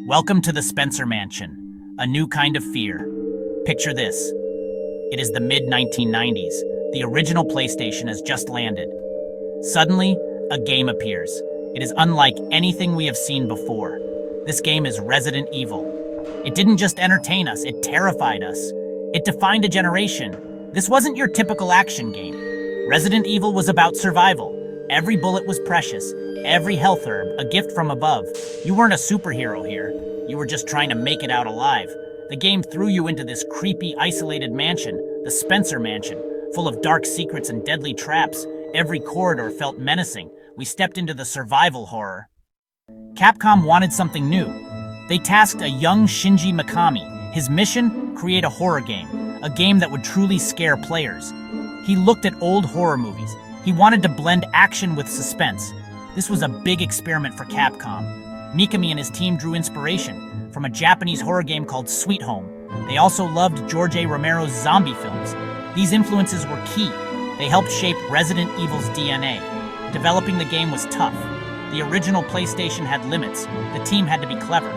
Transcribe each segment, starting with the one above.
Welcome to the Spencer Mansion, a new kind of fear. Picture this. It is the mid-1990s. The original PlayStation has just landed. Suddenly, a game appears. It is unlike anything we have seen before. This game is Resident Evil. It didn't just entertain us, it terrified us. It defined a generation. This wasn't your typical action game. Resident Evil was about survival. Every bullet was precious. Every health herb, a gift from above. You weren't a superhero here. You were just trying to make it out alive. The game threw you into this creepy, isolated mansion, the Spencer Mansion, full of dark secrets and deadly traps. Every corridor felt menacing. We stepped into the survival horror. Capcom wanted something new. They tasked a young Shinji Mikami. His mission? Create a horror game. A game that would truly scare players. He looked at old horror movies. He wanted to blend action with suspense. This was a big experiment for Capcom. Mikami and his team drew inspiration from a Japanese horror game called Sweet Home. They also loved George A. Romero's zombie films. These influences were key. They helped shape Resident Evil's DNA. Developing the game was tough. The original PlayStation had limits. The team had to be clever.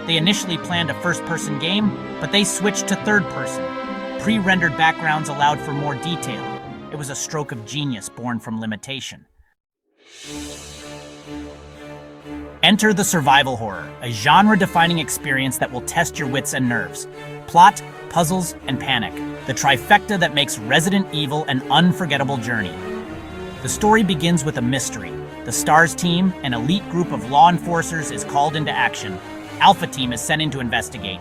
They initially planned a first-person game, but they switched to third-person. Pre-rendered backgrounds allowed for more detail. It was a stroke of genius born from limitation. Enter the survival horror, a genre-defining experience that will test your wits and nerves. Plot, puzzles, and panic. The trifecta that makes Resident Evil an unforgettable journey. The story begins with a mystery. The STARS team, an elite group of law enforcers, is called into action. Alpha Team is sent in to investigate.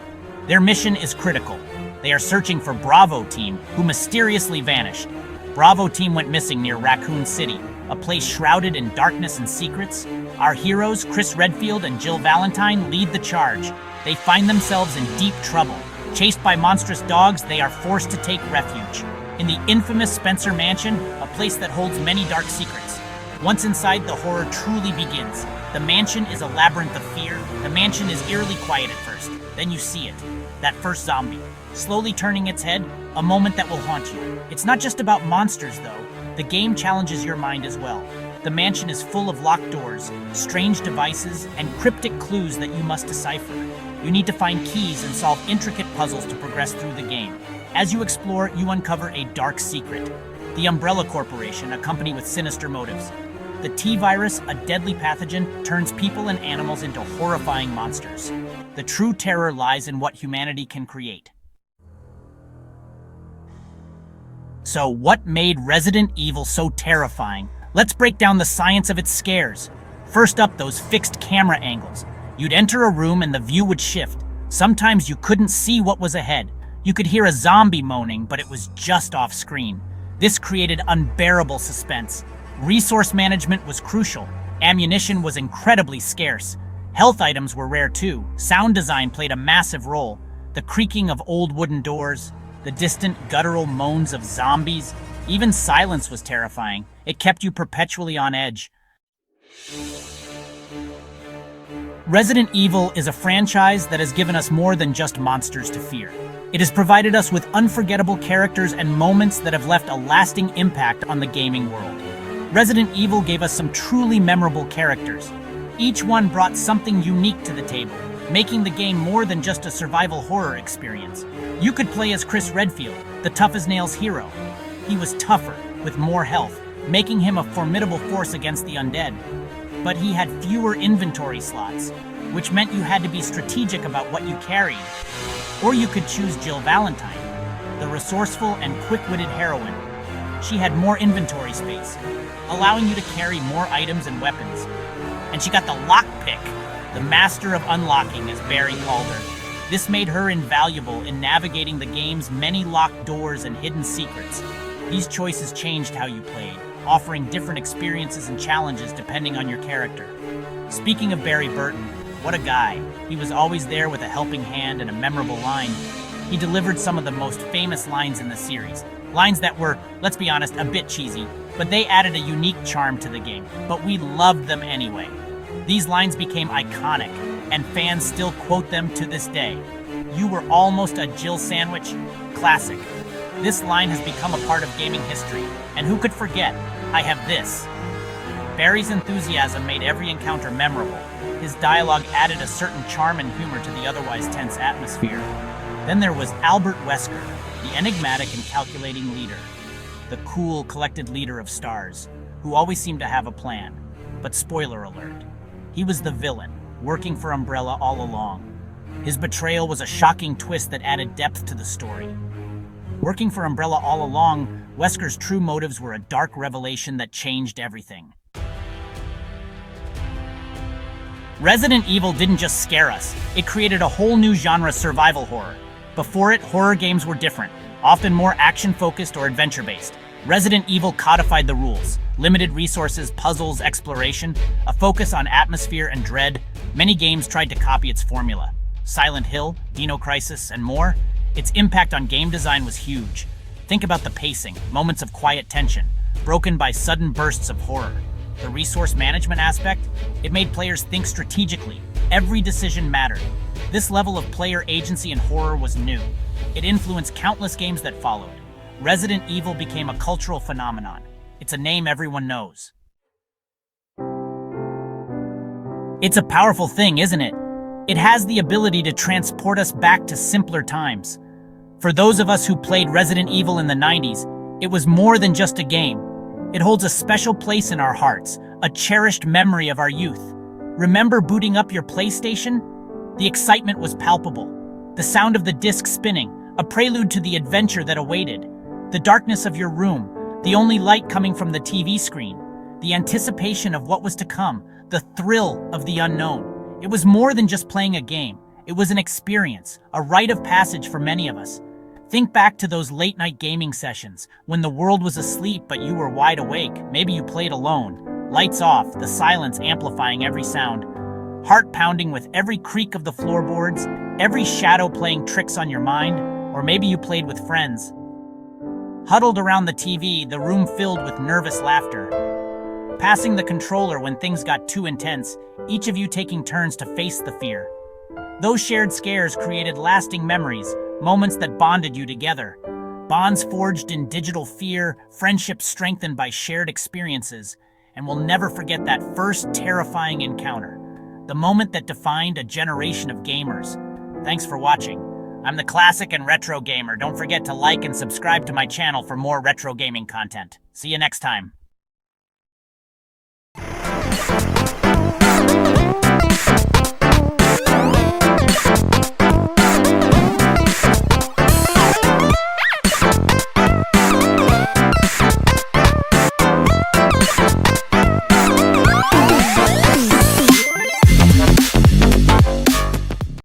Their mission is critical. They are searching for Bravo Team, who mysteriously vanished. Bravo Team went missing near Raccoon City, a place shrouded in darkness and secrets. Our heroes, Chris Redfield and Jill Valentine, lead the charge. They find themselves in deep trouble. Chased by monstrous dogs, they are forced to take refuge in the infamous Spencer Mansion, a place that holds many dark secrets. Once inside, the horror truly begins. The mansion is a labyrinth of fear. The mansion is eerily quiet at first. Then you see it. That first zombie, slowly turning its head, a moment that will haunt you. It's not just about monsters, though. The game challenges your mind as well. The mansion is full of locked doors, strange devices, and cryptic clues that you must decipher. You need to find keys and solve intricate puzzles to progress through the game. As you explore, you uncover a dark secret. The Umbrella Corporation, a company with sinister motives. The T-virus, a deadly pathogen, turns people and animals into horrifying monsters. The true terror lies in what humanity can create. So, what made Resident Evil so terrifying? Let's break down the science of its scares. First up, those fixed camera angles. You'd enter a room and the view would shift. Sometimes you couldn't see what was ahead. You could hear a zombie moaning, but it was just off screen. This created unbearable suspense. Resource management was crucial. Ammunition was incredibly scarce. Health items were rare too. Sound design played a massive role. The creaking of old wooden doors, the distant guttural moans of zombies, even silence was terrifying. It kept you perpetually on edge. Resident Evil is a franchise that has given us more than just monsters to fear. It has provided us with unforgettable characters and moments that have left a lasting impact on the gaming world. Resident Evil gave us some truly memorable characters. Each one brought something unique to the table, making the game more than just a survival horror experience. You could play as Chris Redfield, the tough-as-nails hero. He was tougher, with more health, making him a formidable force against the undead. But he had fewer inventory slots, which meant you had to be strategic about what you carried. Or you could choose Jill Valentine, the resourceful and quick-witted heroine. She had more inventory space, allowing you to carry more items and weapons. And she got the lockpick, the master of unlocking, as Barry called her. This made her invaluable in navigating the game's many locked doors and hidden secrets. These choices changed how you played, offering different experiences and challenges depending on your character. Speaking of Barry Burton, what a guy. He was always there with a helping hand and a memorable line. He delivered some of the most famous lines in the series. Lines that were, let's be honest, a bit cheesy, but they added a unique charm to the game. But we loved them anyway. These lines became iconic, and fans still quote them to this day. "You were almost a Jill sandwich." Classic. This line has become a part of gaming history, and who could forget, "I have this." Barry's enthusiasm made every encounter memorable. His dialogue added a certain charm and humor to the otherwise tense atmosphere. Then there was Albert Wesker, the enigmatic and calculating leader. The cool, collected leader of stars, who always seemed to have a plan. But spoiler alert, he was the villain, working for Umbrella all along. His betrayal was a shocking twist that added depth to the story. Working for Umbrella all along, Wesker's true motives were a dark revelation that changed everything. Resident Evil didn't just scare us, it created a whole new genre, survival horror. Before it, horror games were different, often more action-focused or adventure-based. Resident Evil codified the rules. Limited resources, puzzles, exploration, a focus on atmosphere and dread. Many games tried to copy its formula. Silent Hill, Dino Crisis, and more. Its impact on game design was huge. Think about the pacing, moments of quiet tension, broken by sudden bursts of horror. The resource management aspect, it made players think strategically. Every decision mattered. This level of player agency in horror was new. It influenced countless games that followed. Resident Evil became a cultural phenomenon. It's a name everyone knows. It's a powerful thing, isn't it? It has the ability to transport us back to simpler times. For those of us who played Resident Evil in the 90s, it was more than just a game. It holds a special place in our hearts, a cherished memory of our youth. Remember booting up your PlayStation? The excitement was palpable. The sound of the disc spinning, a prelude to the adventure that awaited. The darkness of your room, the only light coming from the TV screen. The anticipation of what was to come, the thrill of the unknown. It was more than just playing a game. It was an experience, a rite of passage for many of us. Think back to those late-night gaming sessions, when the world was asleep but you were wide awake. Maybe you played alone. Lights off, the silence amplifying every sound. Heart pounding with every creak of the floorboards, every shadow playing tricks on your mind. Or maybe you played with friends. Huddled around the TV, the room filled with nervous laughter. Passing the controller when things got too intense, each of you taking turns to face the fear. Those shared scares created lasting memories, moments that bonded you together. Bonds forged in digital fear, friendships strengthened by shared experiences, and we'll never forget that first terrifying encounter. The moment that defined a generation of gamers. Thanks for watching. I'm the Classic and Retro Gamer. Don't forget to like and subscribe to my channel for more retro gaming content. See you next time.